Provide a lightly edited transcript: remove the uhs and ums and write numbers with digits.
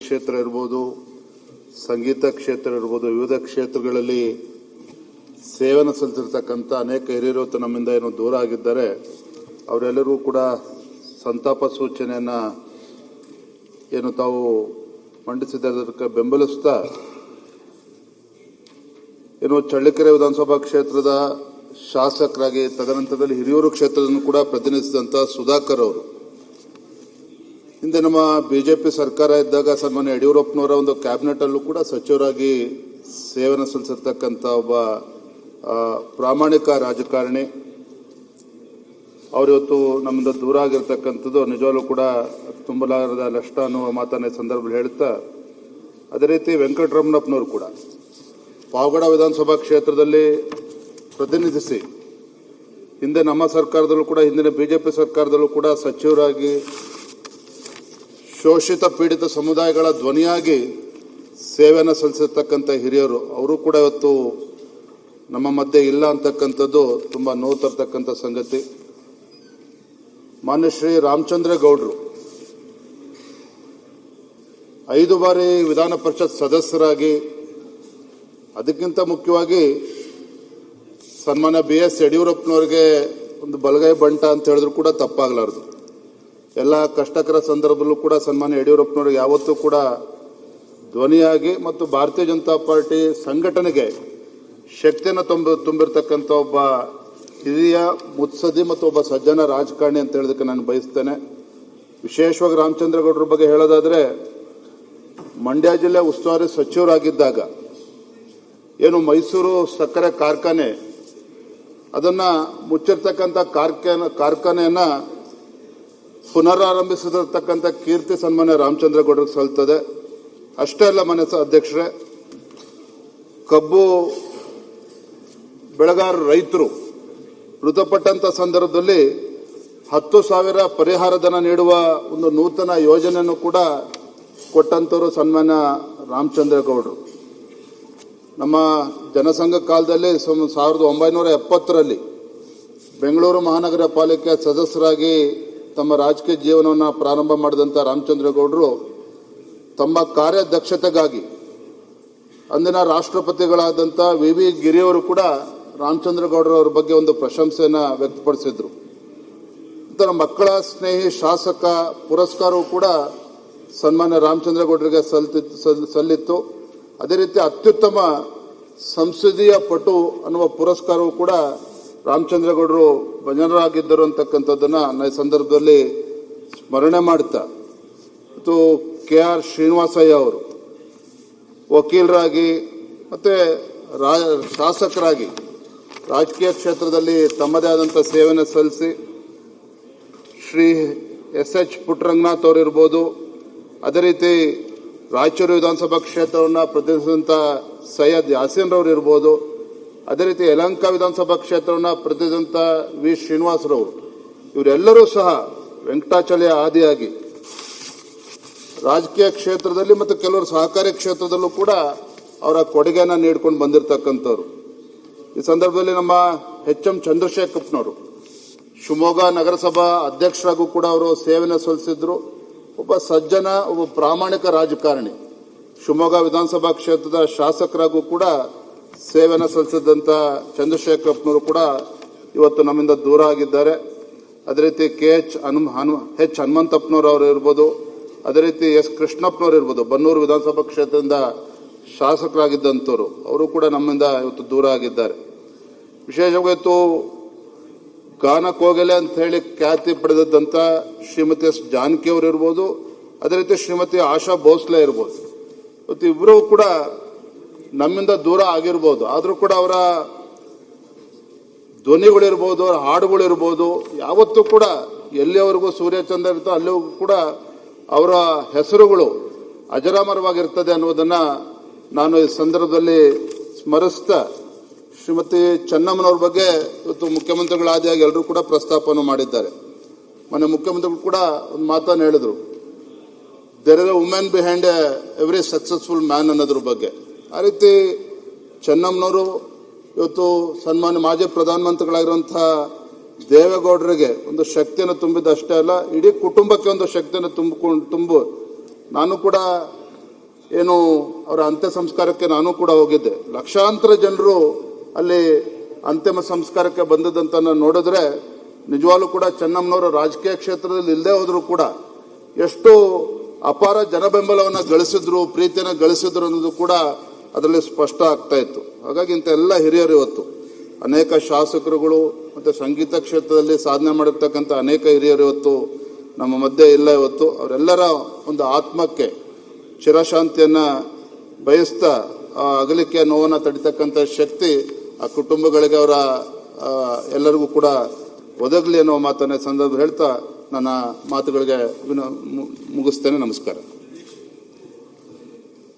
ಕ್ಷೇತ್ರ ಇರ್ಬೋದು, ಸಂಗೀತ ಕ್ಷೇತ್ರ ಇರ್ಬೋದು, ವಿವಿಧ ಕ್ಷೇತ್ರಗಳಲ್ಲಿ ಸೇವನೆ ಸಲ್ಲಿಸಿರ್ತಕ್ಕಂಥ ಅನೇಕ ಹಿರಿಯರು ನಮ್ಮಿಂದ ಏನು ದೂರ ಆಗಿದ್ದಾರೆ. ಅವರೆಲ್ಲರೂ ಕೂಡ ಸಂತಾಪ ಸೂಚನೆಯನ್ನು ಏನು ತಾವು ಮಂಡಿಸಿದ್ದಕ್ಕೆ ಬೆಂಬಲಿಸ್ತಾ ಏನು ಚಳ್ಳಕೆರೆ ವಿಧಾನಸಭಾ ಕ್ಷೇತ್ರದ ಶಾಸಕರಾಗಿ ತದನಂತರದಲ್ಲಿ ಹಿರಿಯೂರು ಕ್ಷೇತ್ರವನ್ನು ಕೂಡ ಪ್ರತಿನಿಧಿಸಿದಂಥ ಸುಧಾಕರ್ ಅವರು ಹಿಂದೆ ನಮ್ಮ ಬಿಜೆಪಿ ಸರ್ಕಾರ ಇದ್ದಾಗ ಸನ್ಮಾನ್ಯ ಯಡಿಯೂರಪ್ಪನವರ ಒಂದು ಕ್ಯಾಬಿನೆಟ್ ಅಲ್ಲೂ ಕೂಡ ಸಚಿವರಾಗಿ ಸೇವನೆ ಸಲ್ಲಿಸಿರ್ತಕ್ಕಂಥ ಒಬ್ಬ ಪ್ರಾಮಾಣಿಕ ರಾಜಕಾರಣಿ. ಅವರಿವತ್ತು ನಮ್ಮಿಂದ ದೂರ ಆಗಿರ್ತಕ್ಕಂಥದ್ದು ನಿಜವಾಗ್ಲೂ ಕೂಡ ತುಂಬಲಾರದ ನಷ್ಟ ಅನ್ನುವ ಮಾತನ್ನ ಸಂದರ್ಭದಲ್ಲಿ ಹೇಳುತ್ತಾ, ಅದೇ ರೀತಿ ವೆಂಕಟರಮಣಪ್ಪನವರು ಕೂಡ ಪಾವಗಡ ವಿಧಾನಸಭಾ ಕ್ಷೇತ್ರದಲ್ಲಿ ಪ್ರತಿನಿಧಿಸಿ ಹಿಂದೆ ನಮ್ಮ ಸರ್ಕಾರದಲ್ಲೂ ಕೂಡ ಹಿಂದಿನ ಬಿಜೆಪಿ ಸರ್ಕಾರದಲ್ಲೂ ಕೂಡ ಸಚಿವರಾಗಿ ಶೋಷಿತ ಪೀಡಿತ ಸಮುದಾಯಗಳ ಧ್ವನಿಯಾಗಿ ಸೇವೆಯನ್ನು ಸಲ್ಲಿಸಿರ್ತಕ್ಕಂಥ ಹಿರಿಯರು ಅವರು ಕೂಡ ಇವತ್ತು ನಮ್ಮ ಮಧ್ಯೆ ಇಲ್ಲ ಅಂತಕ್ಕಂಥದ್ದು ತುಂಬ ನೋವು ತರ್ತಕ್ಕಂಥ ಸಂಗತಿ. ಮಾನ್ಯ ಶ್ರೀ ರಾಮಚಂದ್ರೇಗೌಡರು 5 ಬಾರಿ ವಿಧಾನ ಪರಿಷತ್ ಸದಸ್ಯರಾಗಿ, ಅದಕ್ಕಿಂತ ಮುಖ್ಯವಾಗಿ ಸನ್ಮಾನ್ಯ BS ಯಡಿಯೂರಪ್ಪನವರಿಗೆ ಒಂದು ಬಲಗೈ ಬಂಟ ಅಂತ ಹೇಳಿದ್ರು ಕೂಡ ತಪ್ಪಾಗಲಾರದು. ಎಲ್ಲ ಕಷ್ಟಕರ ಸಂದರ್ಭದಲ್ಲೂ ಕೂಡ ಸನ್ಮಾನ್ಯ ಯಡಿಯೂರಪ್ಪನವರಿಗೆ ಯಾವತ್ತೂ ಕೂಡ ಧ್ವನಿಯಾಗಿ ಮತ್ತು ಭಾರತೀಯ ಜನತಾ ಪಾರ್ಟಿ ಸಂಘಟನೆಗೆ ಶಕ್ತಿಯನ್ನು ತುಂಬಿರ್ತಕ್ಕಂಥ ಒಬ್ಬ ಹಿರಿಯ ಮುತ್ಸದಿ ಮತ್ತು ಒಬ್ಬ ಸಜ್ಜನ ರಾಜಕಾರಣಿ ಅಂತ ಹೇಳೋದಕ್ಕೆ ನಾನು ಬಯಸ್ತೇನೆ. ವಿಶೇಷವಾಗಿ ರಾಮಚಂದ್ರೇಗೌಡರ ಬಗ್ಗೆ ಹೇಳೋದಾದ್ರೆ, ಮಂಡ್ಯ ಜಿಲ್ಲೆ ಉಸ್ತುವಾರಿ ಸಚಿವರಾಗಿದ್ದಾಗ ಏನು ಮೈಸೂರು ಸಕ್ಕರೆ ಕಾರ್ಖಾನೆ ಅದನ್ನ ಮುಚ್ಚಿರ್ತಕ್ಕಂಥ ಕಾರ್ಖಾನೆಯನ್ನ ಪುನರಾರಂಭಿಸಿರ್ತಕ್ಕಂಥ ಕೀರ್ತಿ ಸನ್ಮಾನ್ಯ ರಾಮಚಂದ್ರೇಗೌಡರಿಗೆ ಸಲ್ತದೆ. ಅಷ್ಟೇ ಅಲ್ಲ ಮನೆ ಅಧ್ಯಕ್ಷರೇ, ಕಬ್ಬು ಬೆಳೆಗಾರ ರೈತರು ಮೃತಪಟ್ಟಂತ ಸಂದರ್ಭದಲ್ಲಿ 10,000 ಪರಿಹಾರ ಧನ ನೀಡುವ ಒಂದು ನೂತನ ಯೋಜನೆಯನ್ನು ಕೂಡ ಕೊಟ್ಟಂತವರು ಸನ್ಮಾನ್ಯ ರಾಮಚಂದ್ರೇಗೌಡರು. ನಮ್ಮ ಜನಸಂಘ ಕಾಲದಲ್ಲಿ 1970ರಲ್ಲಿ ಬೆಂಗಳೂರು ಮಹಾನಗರ ಪಾಲಿಕೆ ಸದಸ್ಯರಾಗಿ ತಮ್ಮ ರಾಜಕೀಯ ಜೀವನವನ್ನು ಪ್ರಾರಂಭ ಮಾಡಿದಂಥ ರಾಮಚಂದ್ರೇಗೌಡರು ತಮ್ಮ ಕಾರ್ಯದಕ್ಷತೆಗಾಗಿ ಅಂದಿನ ರಾಷ್ಟ್ರಪತಿಗಳಾದಂಥ VV ಗಿರಿಯವರು ಕೂಡ ರಾಮಚಂದ್ರೇಗೌಡರವರ ಬಗ್ಗೆ ಒಂದು ಪ್ರಶಂಸೆಯನ್ನು ವ್ಯಕ್ತಪಡಿಸಿದ್ರು. ನಂತರ ಮಕ್ಕಳ ಸ್ನೇಹಿ ಶಾಸಕ ಪುರಸ್ಕಾರವೂ ಕೂಡ ಸನ್ಮಾನ್ಯ ರಾಮಚಂದ್ರೇಗೌಡರಿಗೆ ಸಲ್ಲಿತ್ತು. ಅದೇ ರೀತಿ ಅತ್ಯುತ್ತಮ ಸಂಸದೀಯ ಪಟು ಅನ್ನುವ ಪುರಸ್ಕಾರವೂ ಕೂಡ ರಾಮಚಂದ್ರೇಗೌಡರು ಭಜನರಾಗಿದ್ದರು ಅಂತಕ್ಕಂಥದ್ದನ್ನು ಈ ಸಂದರ್ಭದಲ್ಲಿ ಸ್ಮರಣೆ ಮಾಡುತ್ತಾ, ಮತ್ತು KR ಶ್ರೀನಿವಾಸಯ್ಯ ಅವರು ವಕೀಲರಾಗಿ ಮತ್ತೆ ಶಾಸಕರಾಗಿ ರಾಜಕೀಯ ಕ್ಷೇತ್ರದಲ್ಲಿ ತಮ್ಮದೇ ಆದಂಥ ಸೇವೆಯನ್ನು ಸಲ್ಲಿಸಿ, ಶ್ರೀ SH ಪುಟ್ಟರಂಗನಾಥ್ ಅವರಿರ್ಬೋದು, ಅದೇ ರೀತಿ ರಾಯಚೂರು ವಿಧಾನಸಭಾ ಕ್ಷೇತ್ರವನ್ನು ಪ್ರತಿನಿಧಿಸಿದಂಥ ಸೈಯದ್ ಯಾಸೀನ್ ರವರು ಇರ್ಬೋದು, ಅದೇ ರೀತಿ ಯಲಹಂಕ ವಿಧಾನಸಭಾ ಕ್ಷೇತ್ರವನ್ನು ಪ್ರತಿನಿಧಿಸಿದಂಥ V ಶ್ರೀನಿವಾಸರವರು, ಇವರೆಲ್ಲರೂ ಸಹ ವೆಂಕಟಾಚಲಯ ಆದಿಯಾಗಿ ರಾಜಕೀಯ ಕ್ಷೇತ್ರದಲ್ಲಿ ಮತ್ತು ಕೆಲವರು ಸಹಕಾರಿ ಕ್ಷೇತ್ರದಲ್ಲೂ ಕೂಡ ಅವರ ಕೊಡುಗೆಯನ್ನು ನೀಡಿಕೊಂಡು ಬಂದಿರತಕ್ಕಂಥವ್ರು. ಈ ಸಂದರ್ಭದಲ್ಲಿ ನಮ್ಮ HM ಚಂದ್ರಶೇಖರಪ್ಪನವರು ಶಿವಮೊಗ್ಗ ನಗರಸಭಾ ಅಧ್ಯಕ್ಷರಾಗೂ ಕೂಡ ಅವರು ಸೇವೆಯನ್ನು ಸಲ್ಲಿಸಿದ್ರು. ಒಬ್ಬ ಸಜ್ಜನ, ಒಬ್ಬ ಪ್ರಾಮಾಣಿಕ ರಾಜಕಾರಣಿ. ಶಿವಮೊಗ್ಗ ವಿಧಾನಸಭಾ ಕ್ಷೇತ್ರದ ಶಾಸಕರಾಗೂ ಕೂಡ ಸೇವೆಯನ್ನು ಸಲ್ಲಿಸಿದಂಥ ಚಂದ್ರಶೇಖರಪ್ಪನವರು ಕೂಡ ಇವತ್ತು ನಮ್ಮಿಂದ ದೂರ ಆಗಿದ್ದಾರೆ. ಅದೇ ರೀತಿ H ಹನುಮಂತಪ್ಪನವರು ಅವರು ಇರ್ಬೋದು, ಅದೇ ರೀತಿ S ಕೃಷ್ಣಪ್ಪನವರು ಇರ್ಬೋದು, ಬನ್ನೂರು ವಿಧಾನಸಭಾ ಕ್ಷೇತ್ರದಿಂದ ಶಾಸಕರಾಗಿದ್ದಂಥವ್ರು, ಅವರು ಕೂಡ ನಮ್ಮಿಂದ ಇವತ್ತು ದೂರ ಆಗಿದ್ದಾರೆ. ವಿಶೇಷವಾಗಿ ಇವತ್ತು ಗಾನ ಕೋಗಿಲೆ ಅಂತ ಹೇಳಿ ಖ್ಯಾತಿ ಪಡೆದಂಥ ಶ್ರೀಮತಿ S ಜಾನಕಿ ಅವರು ಇರ್ಬೋದು, ಅದೇ ರೀತಿ ಶ್ರೀಮತಿ ಆಶಾ ಭೋಸ್ಲೆ ಇರ್ಬೋದು, ಇವತ್ತು ಇಬ್ಬರು ಕೂಡ ನಮ್ಮಿಂದ ದೂರ ಆಗಿರ್ಬೋದು. ಆದರೂ ಕೂಡ ಅವರ ಧ್ವನಿಗಳಿರ್ಬೋದು, ಅವರ ಹಾಡುಗಳಿರ್ಬೋದು, ಯಾವತ್ತೂ ಕೂಡ ಎಲ್ಲಿಯವರೆಗೂ ಸೂರ್ಯಚಂದ್ರ ಇರ್ತೋ ಅಲ್ಲಿವರೆಗೂ ಕೂಡ ಅವರ ಹೆಸರುಗಳು ಅಜರಾಮರವಾಗಿರ್ತದೆ ಅನ್ನೋದನ್ನ ನಾನು ಈ ಸಂದರ್ಭದಲ್ಲಿ ಸ್ಮರಿಸ್ತಾ, ಶ್ರೀಮತಿ ಚೆನ್ನಮ್ಮನವ್ರ ಬಗ್ಗೆ ಇವತ್ತು ಮುಖ್ಯಮಂತ್ರಿಗಳಾದಿಯಾಗಿ ಎಲ್ಲರೂ ಕೂಡ ಪ್ರಸ್ತಾಪವನ್ನು ಮಾಡಿದ್ದಾರೆ. ಮೊನ್ನೆ ಮುಖ್ಯಮಂತ್ರಿಗಳು ಕೂಡ ಒಂದು ಮಾತನ್ನು ಹೇಳಿದ್ರು, there is a women behind every successful man ಅನ್ನೋದ್ರ ಬಗ್ಗೆ. ಆ ರೀತಿ ಚೆನ್ನಮ್ಮನವರು ಇವತ್ತು ಸನ್ಮಾನ್ಯ ಮಾಜಿ ಪ್ರಧಾನಮಂತ್ರಿಗಳಾಗಿರುವಂತಹ ದೇವೇಗೌಡರಿಗೆ ಒಂದು ಶಕ್ತಿಯನ್ನು ತುಂಬಿದ್ದಷ್ಟೇ ಅಲ್ಲ, ಇಡೀ ಕುಟುಂಬಕ್ಕೆ ಒಂದು ಶಕ್ತಿಯನ್ನು ನಾನು ಕೂಡ ಏನು ಅವರ ಅಂತ್ಯ ಸಂಸ್ಕಾರಕ್ಕೆ ನಾನು ಕೂಡ ಹೋಗಿದ್ದೆ. ಲಕ್ಷಾಂತರ ಜನರು ಅಲ್ಲಿ ಅಂತಿಮ ಸಂಸ್ಕಾರಕ್ಕೆ ಬಂದದಂತ ನೋಡಿದ್ರೆ ನಿಜವಾಗ್ಲೂ ಕೂಡ ಚೆನ್ನಮ್ಮನವರು ರಾಜಕೀಯ ಕ್ಷೇತ್ರದಲ್ಲಿ ಇಲ್ಲದೆ ಹೋದ್ರು ಕೂಡ ಎಷ್ಟು ಅಪಾರ ಜನಬೆಂಬಲವನ್ನು ಗಳಿಸಿದ್ರು, ಪ್ರೀತಿಯನ್ನು ಗಳಿಸಿದ್ರು ಅನ್ನೋದು ಕೂಡ ಅದರಲ್ಲಿ ಸ್ಪಷ್ಟ ಆಗ್ತಾ ಇತ್ತು. ಹಾಗಾಗಿ ಇಂಥ ಎಲ್ಲ ಹಿರಿಯರು ಇವತ್ತು ಅನೇಕ ಶಾಸಕರುಗಳು ಮತ್ತು ಸಂಗೀತ ಕ್ಷೇತ್ರದಲ್ಲಿ ಸಾಧನೆ ಮಾಡಿರ್ತಕ್ಕಂಥ ಅನೇಕ ಹಿರಿಯರು ಇವತ್ತು ನಮ್ಮ ಮಧ್ಯೆ ಇಲ್ಲ. ಇವತ್ತು ಅವರೆಲ್ಲರ ಒಂದು ಆತ್ಮಕ್ಕೆ ಚಿರಶಾಂತಿಯನ್ನ ಬಯಸ್ತಾ ಆ ಅಗಲಿಕೆಯ ನೋವನ್ನು ತಡಿತಕ್ಕಂಥ ಶಕ್ತಿ ಆ ಕುಟುಂಬಗಳಿಗೆ ಅವರ ಎಲ್ಲರಿಗೂ ಕೂಡ ಒದಗಲಿ ಅನ್ನೋ ಮಾತನ್ನ ಸಂದರ್ಭ ಹೇಳ್ತಾ ನನ್ನ ಮಾತುಗಳಿಗೆ ಮುಗಿಸ್ತೇನೆ. ನಮಸ್ಕಾರ.